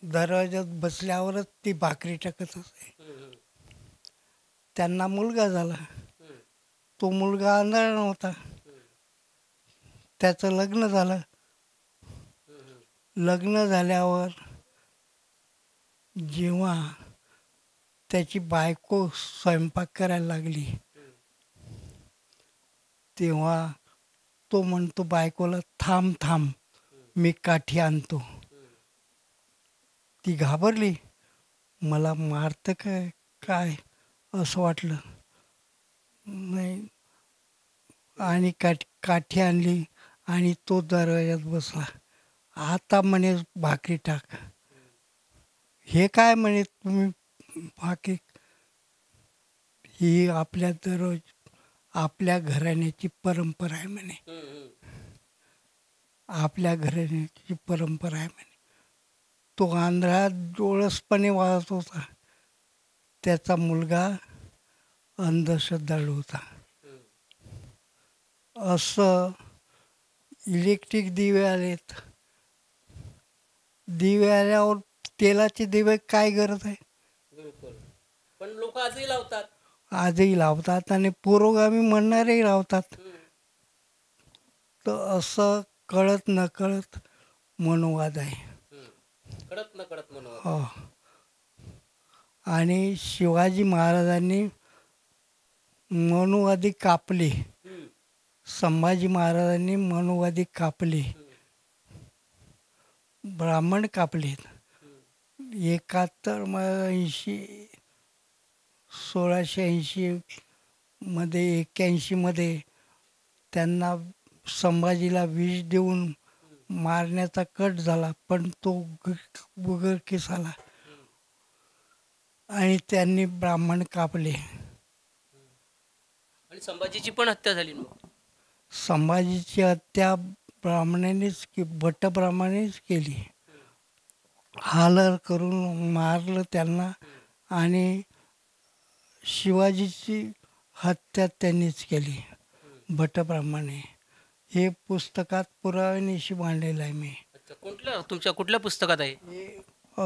दरवाज्यात बसल्यावरच ती भाकरी टाकत असे. त्यांना मुलगा झाला. तो मुलगा आंधळा नव्हता. त्याचं लग्न झालं. लग्न झाल्यावर जेव्हा त्याची बायको स्वयंपाक करायला लागली तेव्हा तो म्हणतो बायकोला, थांब थांब मी काठी आणतो. ती घाबरली. मला मारतं काय काय असं वाटलं. नाही आणि काठी आणली आणि तो दरवाज्यात बसला. आता म्हणे भाकरी टाक. हे काय म्हणे तुम्ही भाकरी? ही आपल्या घराण्याची परंपरा आहे म्हणे. आपल्या घराण्याची परंपरा आहे म्हणे. तो आंधळा डोळसपणे वाहत होता. त्याचा मुलगा अंधश्रद्धाळू होता. असं इलेक्ट्रिक दिवे आलेत. दिवे आल्यावर तेलाचे दिवे काय गरज आहे? बिलकुल. पण लोक आजही लावतात. आजही लावतात आणि पुरोगामी म्हणणारेही लावतात. हम्म. तर असं कळत नकळत मनोवाद आहे. हम्म. कळत न कळत म्हणून. हो. आणि शिवाजी महाराजांनी मनुवादी कापले. हम्म. संभाजी महाराजांनी मनुवादी कापले. हम्म. ब्राह्मण कापलेत. हम्म. 81 1680 मध्ये 81 मध्ये त्यांना संभाजीला विष देऊन मारण्याचा कट झाला, पण तो उघडकीस आला आणि त्यांनी ब्राह्मण कापले. आणि संभाजीची पण हत्या झाली ना. संभाजीची हत्या भट्ट ब्राह्मणानेच केली. हालर करून मारलं त्यांना आणि शिवाजीची हत्या त्यांनीच केली भट्ट ब्राह्मणे. हे पुस्तकात पुराव्यानिशी मांडलेलं आहे मी. अच्छा, तुमच्या कुठल्या पुस्तकात आहे? हे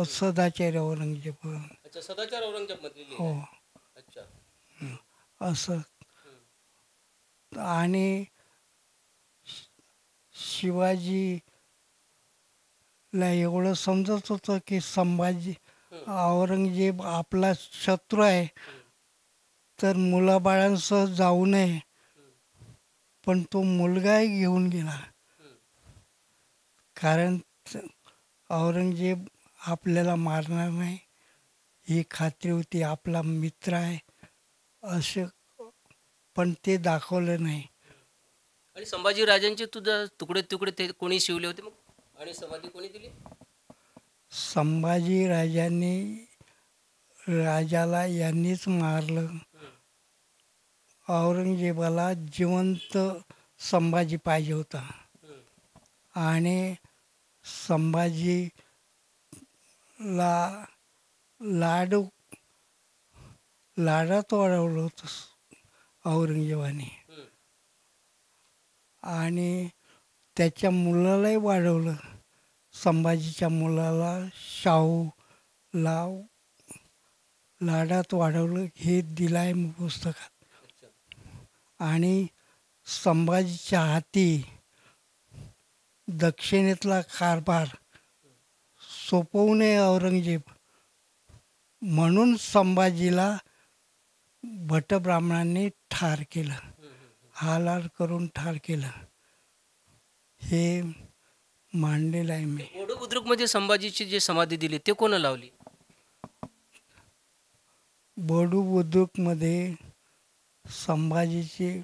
सदाचार्य औरंगजेब. अच्छा, सदाचार औरंगजेब मधली. हो. अच्छा. असं. आणि शिवाजीला एवढं समजत होतं की औरंगजेब आपला शत्रू आहे, तर मुलाबाळांसह जाऊ नये. पण तो मुलगाही घेऊन गेला, कारण औरंगजेब आपल्याला मारणार नाही ही खात्री होती. आपला मित्र आहे असं, पण ते दाखवलं नाही. आणि संभाजी राजांचे तुझं तुकडे तुकडे ते कोणी शिवले होते मग, आणि समाधी कोणी दिली? संभाजी राजाला यांनीच मारलं. औरंगजेबाला जिवंत संभाजी पाहिजे होता आणि संभाजीला लाडात वाढवलं होतं औरंगजेबाने आणि त्याच्या मुलालाही वाढवलं. संभाजीच्या मुलाला शाहूला लाडात वाढवलं, हे दिलं आहे पुस्तकात. आणि संभाजीच्या हाती दक्षिणेतला कारभार सोपवू नये औरंगजेब, म्हणून संभाजीला भट्ट ब्राह्मणांनी ठार केलं, हालार करून ठार केलं. हे मांडलेलं आहे मी. बोडो बुद्रुकमध्ये संभाजीची जी समाधी दिली ते कोण लावली? बोडू बुद्रुकमध्ये संभाजीचे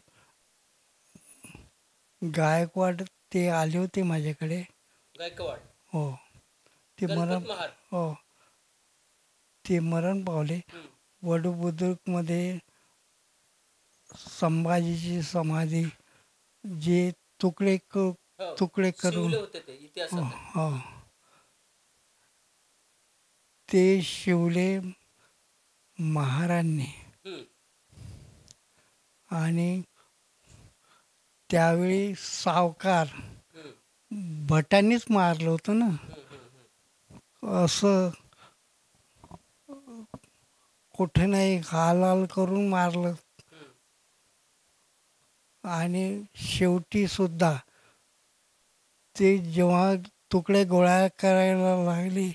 गायकवाड ते आले होते माझ्याकडे. गायकवाड? हो. ते मरण पावले. वडू बुद्रुकमध्ये संभाजीची समाधी जे तुकडे करून हो ते शिवले महारांनी. आणि त्यावेळी सावकार भटांनीच मारलं होतं ना. असं कुठे नाही, हाल करून मारलं. आणि शेवटी सुद्धा ते जेव्हा तुकडे गोळा करायला लागले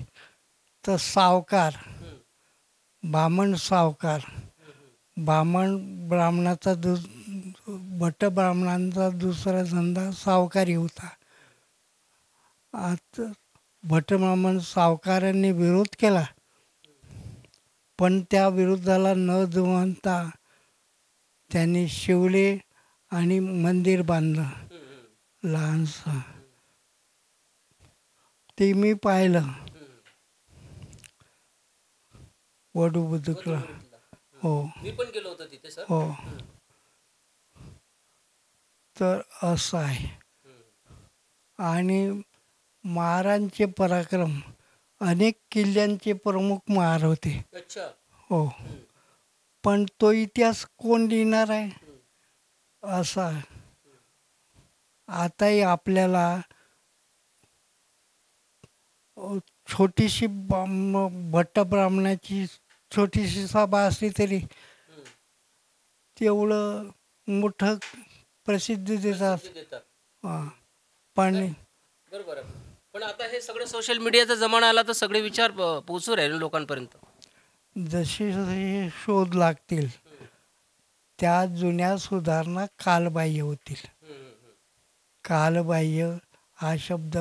तर बामण ब्राह्मणाचा भट्ट ब्राह्मणांचा दुसरा धंदा सावकारी होता. आता भट्ट ब्राह्मण सावकारांनी विरोध केला, पण त्या विरोधाला न जुमानता त्यांनी शिवले आणि मंदिर बांधलं लहानसं. ते मी पाहिलं वडू बुद्रुकला. हो. मी पण गेलो होतो तिथे सर. हो. तर असं आहे. आणि महारांचे पराक्रम, अनेक किल्ल्यांचे प्रमुख महार होते. अच्छा. हो. पण तो इतिहास कोण लिहिणार आहे असा. आताही आपल्याला छोटीशी भट्ट ब्राह्मणाची छोटीशी सभा असली तरी तेवढं मोठं प्रसिद्धी देतात. प्रसिद्धी देतात. हां. पण बरोबर आहे. पण आता हे सगळं सोशल मीडियाचा जमाना आला तर सगळे विचार पोहोचू राहिले लोकांपर्यंत. जसे जसे शोध लागतील त्या जुन्या सुधारणा कालबाह्य होतील. कालबाह्य हा शब्द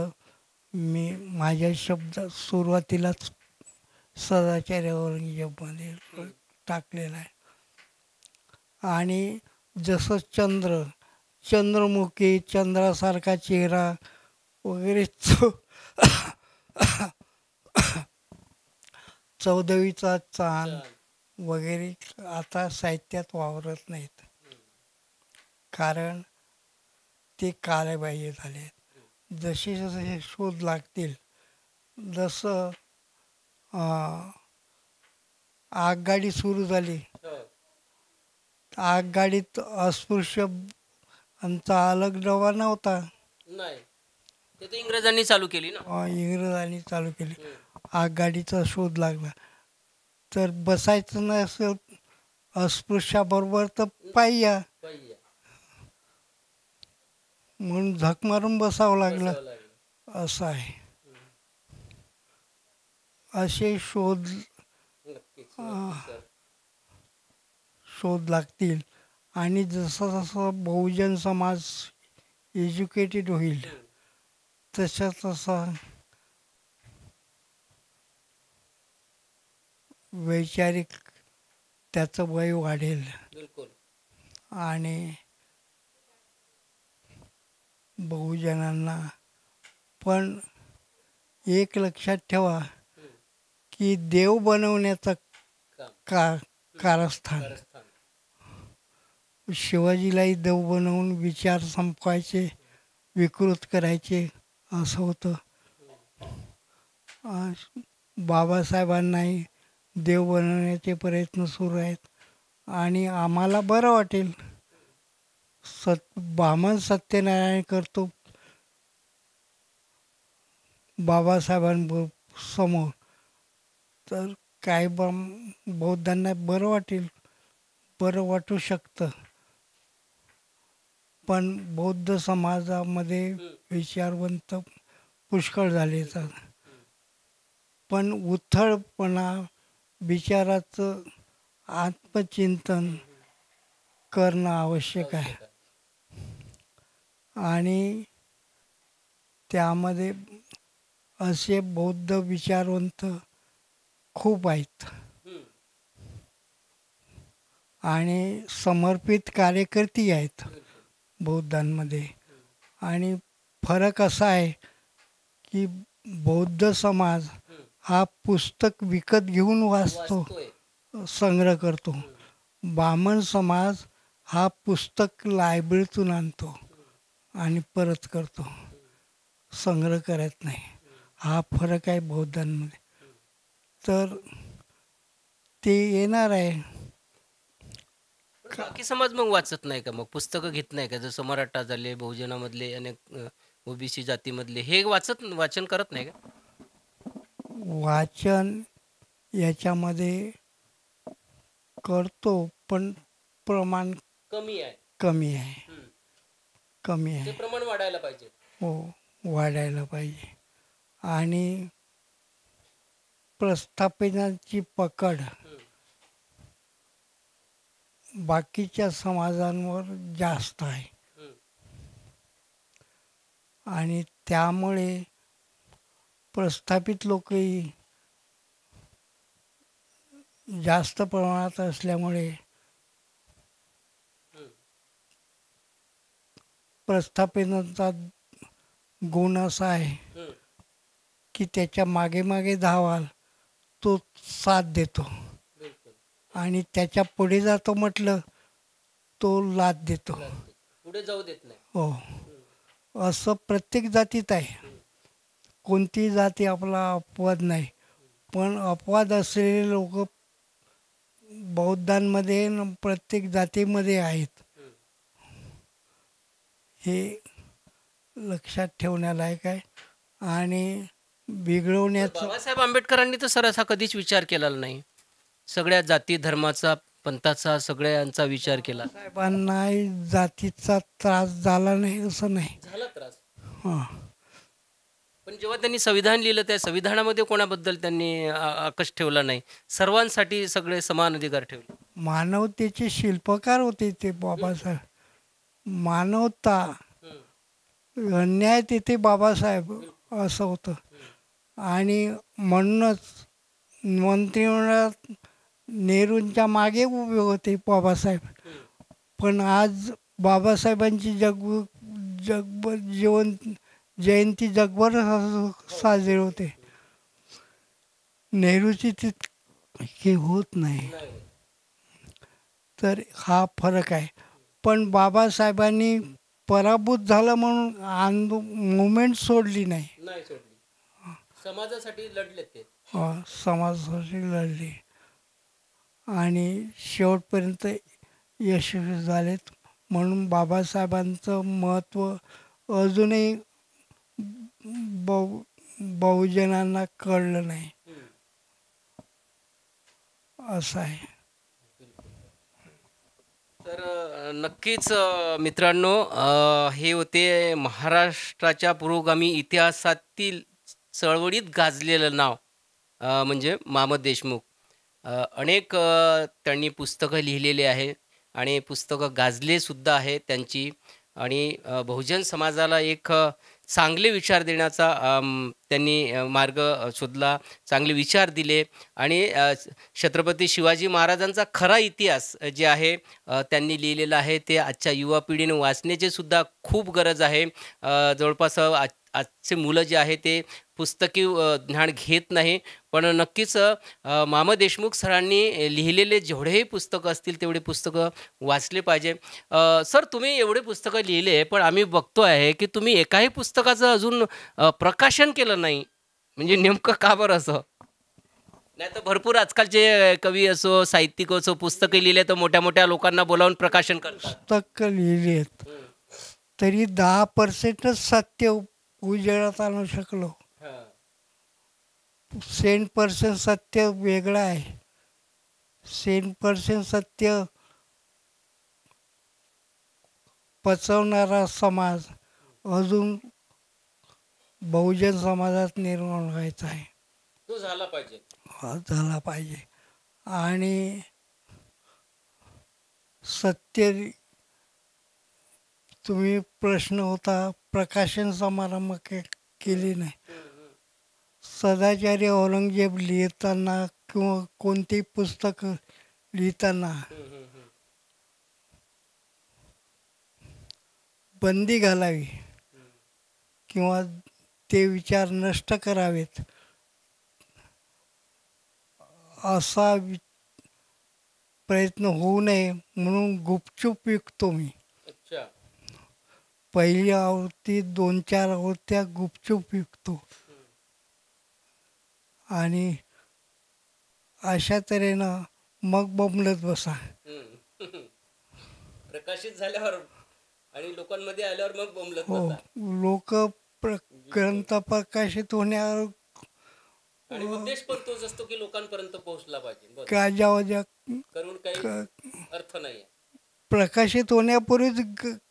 मी माझ्या सुरुवातीलाच सदाचार्यामध्ये टाकलेला आहे. आणि जसं चंद्रमुखी चंद्रासारखा चेहरा वगैरे चौदवीचा चांद वगैरे आता साहित्यात वावरत नाहीत, कारण ते कालबाह्य झाले आहेत. जसे जसे शोध लागतील जसं आगगाडी सुरू झाली, आगगाडीत अस्पृश्यांचा अलग डबा नव्हता. नाही, ते तर इंग्रजांनी चालू केली ना. इंग्रजांनी चालू केली. आगगाडीचा शोध लागला तर बसायचं नसेल अस्पृश्याबरोबर तर पायी या, म्हणून झक मारून बसावं लागलं. असं आहे. असे शोध लागतील. आणि जसं जसं बहुजन समाज एज्युकेटेड होईल तसं तसं वैचारिक त्याचं वय वाढेल. आणि बहुजनांना पण एक लक्षात ठेवा की देव बनवण्याचं कारस्थान शिवाजीलाही देव बनवून विचार संपवायचे, विकृत करायचे असं होतं. बाबासाहेबांनाही देव बनवण्याचे प्रयत्न सुरू आहेत. आणि आम्हाला बरं वाटेल, बामन सत्यनारायण करतो बाबासाहेबांसमोर तर काय बौद्धांना बरं वाटेल, बरं वाटू शकतं. पण बौद्ध समाजामध्ये विचारवंत पुष्कळ झाले तर पण उथळपणा विचाराचं आत्मचिंतन करणं आवश्यक आहे. आणि त्यामध्ये असे बौद्ध विचारवंत खूप आहेत आणि समर्पित कार्यकर्ते आहेत बौद्धांमध्ये. आणि फरक असा आहे की बौद्ध समाज हा पुस्तक विकत घेऊन वाचतो, संग्रह करतो. बामण समाज हा पुस्तक लायब्ररीतून आणतो आणि परत करतो, संग्रह करत नाही. हा फरक आहे बौद्धांमध्ये. तर ते येणार आहे. बाकी समाज मग वाचत नाही का, मग पुस्तकं घेत नाही का? जसं मराठा झाले, बहुजनामधले अनेक ओबीसी जातीमधले हे वाचन करत नाही का? वाचन याच्यामध्ये करतो पण प्रमाण कमी आहे. कमी आहे. प्रमाण वाढायला पाहिजे. हो, वाढायला पाहिजे. आणि प्रस्थापितांची पकड बाकीच्या समाजांवर जास्त आहे. आणि त्यामुळे प्रस्थापित लोकही जास्त प्रमाणात असल्यामुळे प्रस्थापितांचा गुण असा आहे की त्याच्या मागे मागे धावाल तो साथ देतो, आणि त्याच्या पुढे जातो म्हटलं तो लाथ देतो, पुढे जाऊ देत नाही. हो, असं प्रत्येक जातीत आहे. कोणतीही जाती आपला अपवाद नाही, पण अपवाद असलेले लोक बौद्धांमध्ये प्रत्येक जातीमध्ये आहेत. हे लक्षात ठेवण्यालायक आहे आणि बिघडवण्याचं बाबासाहेब आंबेडकरांनी तर सर असा कधीच विचार केलेला नाही. सगळ्या जाती धर्माचा पंथाचा सगळ्यांचा विचार केला. साहेबांना जातीचा त्रास झाला नाही असं नाही. झाला त्रास. हां पण जेव्हा त्यांनी संविधान लिहिलं त्या संविधानामध्ये कोणाबद्दल त्यांनी आकष ठेवला नाही. सर्वांसाठी सगळे समान अधिकार ठेवले. मानवतेचे शिल्पकार होते ते बाबासाहेब. मानवता अन्याय तिथे बाबासाहेब असं होतं. आणि म्हणूनच मंत्रिमंडळात नेहरूंच्या मागे उभे होते बाबासाहेब. पण आज बाबासाहेबांची जगभर जयंती जगभर साजरी होते. नेहरूची तितकी होत नाही. तर हा फरक आहे. पण बाबासाहेबांनी पराभूत झालं म्हणून मुवमेंट सोडली नाही. समाजासाठी लढले ते. समाजासाठी लढले आणि शेवटपर्यंत यशस्वी झालेत. म्हणून बाबासाहेबांचं महत्त्व अजूनही बहुजनांना कळलं नाही असं आहे. तर नक्कीच मित्रांनो, हे होते महाराष्ट्राच्या पुरोगामी इतिहासातील चळवळीत गाजलेलं नाव म्हणजे मामद देशमुख. अनेक त्यांनी पुस्तकं लिहिलेली आहे आणि पुस्तकं गाजलेसुद्धा आहे त्यांची. आणि बहुजन समाजाला एक चांगले विचार देण्याचा त्यांनी मार्ग शोधला, चांगले विचार दिले. आणि छत्रपती शिवाजी महाराजांचा खरा इतिहास जे आहे त्यांनी लिहिलेला आहे. ते आजच्या युवा पिढीने वाचण्याची सुद्धा खूप गरज आहे. जवळपास आजचे मुलं जे आहे ते पुस्तकी ज्ञान घेत नाही. पण नक्कीच मामा देशमुख सरांनी लिहिलेले जेवढेही पुस्तकं असतील तेवढे पुस्तकं वाचले पाहिजे. सर, तुम्ही एवढे पुस्तकं लिहिले, पण आम्ही बघतो आहे की तुम्ही एकाही पुस्तकाचं अजून प्रकाशन केलं नाही. म्हणजे नेमकं का बरं असं? नाही तर भरपूर आजकालचे कवी असो, साहित्यिक असो, पुस्तकं लिहिले तर मोठ्या मोठ्या लोकांना बोलावून प्रकाशन करतात. पुस्तकं लिहिली आहेत तरी 10%च सत्य उजेडात आणू शकलो. 100% सत्य वेगळं आहे. 100% सत्य पचवणारा समाज अजून बहुजन समाजात निर्माण व्हायचा आहे. तो झाला पाहिजे. झाला पाहिजे. आणि सत्य तुम्ही प्रश्न होता प्रकाशन समारंभ केले नाही. सदाचारी औरंगजेब लिहिताना किंवा कोणतेही पुस्तक लिहिताना बंदी घालावी किंवा ते विचार नष्ट करावेत असा प्रयत्न होऊ नये म्हणून गुपचूप विकतो मी. पहिली आवृत्ती 2-4 आवृत्त्या गुपचूप विकतो. आणि अशा तऱ्हेनं मग बोंबलत बसा. प्रकाशित झाल्यावर आणि लोकांमध्ये आल्यावर मग बोंबलत हो, लोक ग्रंथ प्रकाशित होण्यावर आणि उद्देश पण तोच असतो की लोकांपर्यंत पोहोचला पाहिजे. गाजावाजा करून काही अर्थ नाही. प्रकाशित होण्यापूर्वीच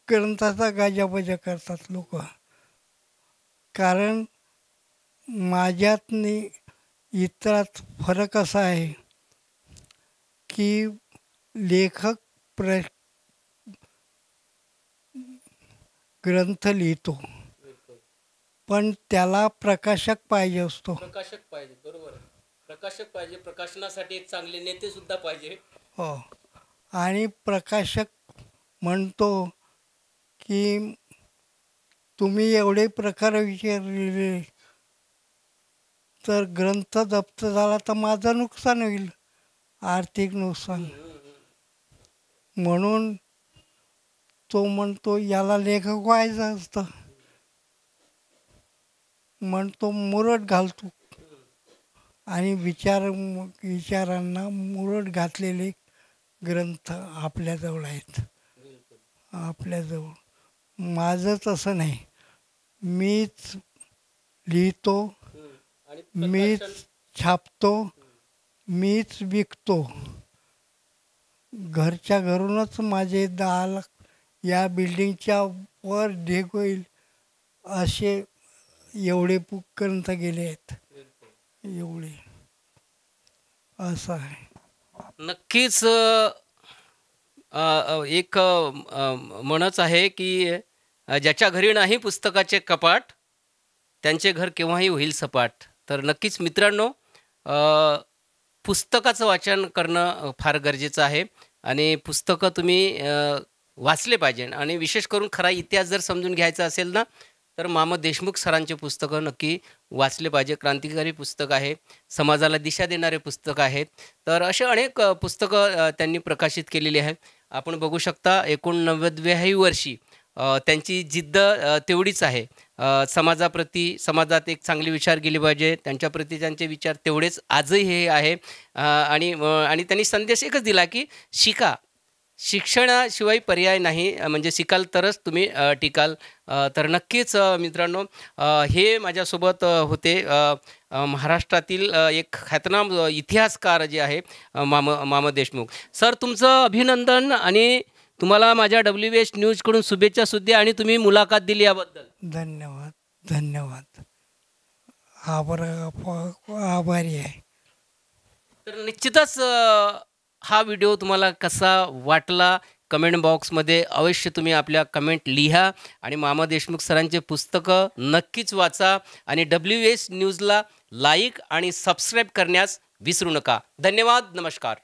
ग्रंथाचा गाजावाजा करतात लोक. कारण माझ्यात इतरात फरक असा आहे की लेखक ग्रंथ लिहितो पण त्याला प्रकाशक पाहिजे असतो. प्रकाशक पाहिजे, बरोबर. प्रकाशक पाहिजे. प्रकाशनासाठी एक चांगले नेते सुद्धा पाहिजे. हो. आणि प्रकाशक म्हणतो की तुम्ही एवढे प्रकार विचारले तर ग्रंथ जप्त झाला तर माझं नुकसान होईल, आर्थिक नुकसान. म्हणून तो म्हणतो याला लेखक व्हायचं असतं, म्हणतो मुरड घालतो. आणि विचारांना मुरड घातलेले ग्रंथ आपल्याजवळ आहेत. आपल्याजवळ माझं तसं नाही. मीच लिहितो, आणि मीच छापतो, मीच विकतो. घरच्या घरूनच माझे 10 लाख या बिल्डिंगच्या वर ढेग होईल असे एवढे ग्रंथ गेले आहेत. एवढे असं आहे. नक्कीच एक म्हणच आहे की ज्याच्या घरी नाही पुस्तकाचे कपाट त्यांचे घर केव्हाही होईल सपाट. तर नक्कीच मित्रांनो, पुस्तकाचं वाचन करणं फार गरजेचं आहे आणि पुस्तकं तुम्ही वाचले पाहिजे. आणि विशेष करून खरा इतिहास जर समजून घ्यायचा असेल ना, तर मामा देशमुख सरांचे पुस्तकं नक्की वाचले पाहिजे. क्रांतिकारी पुस्तक आहे, समाजाला दिशा देणारे पुस्तक आहेत. तर असे अनेक पुस्तकं त्यांनी प्रकाशित केलेली आहेत. आपण बघू शकता 89व्याही वर्षी त्यांची जिद्द तेवढीच आहे. समाजाप्रती, समाजात एक चांगले विचार गेले पाहिजे, त्यांच्याप्रती त्यांचे विचार तेवढेच आजही हे आहे. आणि त्यांनी संदेश एकच दिला की शिका. शिक्षणाशिवाय पर्याय नाही, म्हणजे शिकाल तरच तुम्ही टिकाल. तर नक्कीच मित्रांनो, हे माझ्यासोबत होते महाराष्ट्रातील एक ख्यातनाम इतिहासकार जे आहे मामा देशमुख सर. तुमचं अभिनंदन आणि तुम्हाला माझ्या WH न्यूजकडून शुभेच्छा सुद्धा, आणि तुम्ही मुलाखत दिली याबद्दल धन्यवाद. धन्यवाद. आभारी आहे. तर निश्चितच हा व्हिडिओ तुम्हाला कसा वाटला कमेंट बॉक्समध्ये अवश्य तुम्ही आपल्या कमेंट लिहा. आणि मामा देशमुख सरांचे पुस्तकं नक्कीच वाचा आणि WH न्यूजला लाईक आणि सबस्क्राईब करण्यास विसरू नका. धन्यवाद. नमस्कार.